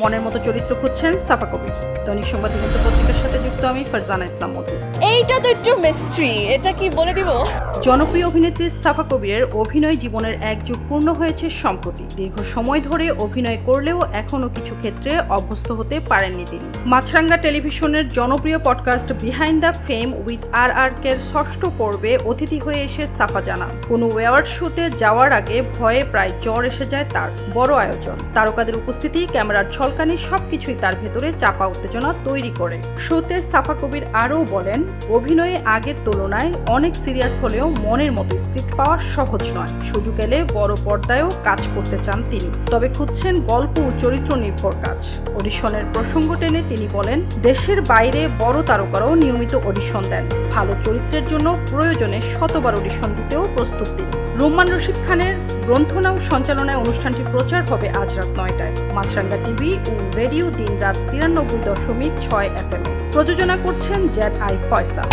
মনের মতো চরিত্র খুঁজছেন সাফা কবির। দৈনিক সংবাদ দিগন্ত পত্রিকার সাথে যুক্ত আমি ফারজানা ইসলাম মধু। এইটা তো একটু মিস্ট্রি, এটা কি বলে দিব? জনপ্রিয় অভিনেত্রী সাফা কবিরের অভিনয় জীবনের এক যুগ পূর্ণ হয়েছে সম্প্রতি। দীর্ঘ সময় ধরে অভিনয় করলেও এখনও কিছু ক্ষেত্রে অভ্যস্ত হতে পারেননি তিনি। মাছরাঙ্গা টেলিভিশনের জনপ্রিয় podcast behind the fame with RRK-র ষষ্ঠ পর্বে অতিথি হয়ে এসে সাফা জানান, কোনো অ্যাওয়ার্ড শোতে যাওয়ার আগে ভয়ে প্রায় জ্বর এসে যায় তার। বড় আয়োজন, তারকাদের উপস্থিতি, ক্যামেরার ঝলকানি সবকিছুই তার ভেতরে চাপা উত্তেজনা তৈরি করে। শোতে সাফা কবির আরও বলেন, অভিনয়ে আগের তুলনায় অনেক সিরিয়াস হলেও মনের মতো স্ক্রিপ্ট পাওয়া সহজ নয়। সুযোগ এলে বড় পর্দায়ও কাজ করতে চান তিনি, তবে খুঁজছেন গল্প ও চরিত্র নির্ভর কাজ। অডিশনের প্রসঙ্গ টেনে তিনি বলেন, দেশের বাইরে বড় তারকারাও নিয়মিত অডিশন দেন। ভালো চরিত্রের জন্য প্রয়োজনে শতবার অডিশন দিতেও প্রস্তুত তিনি। রুম্মান রশিদ খানের গ্রন্থনাম সঞ্চালনায় অনুষ্ঠানটি প্রচার হবে আজ রাত 9টায় মাছরাঙ্গা টিভি ও রেডিও দিন রাত 93.6 FM। প্রযোজনা করছেন ZI ফয়সাল।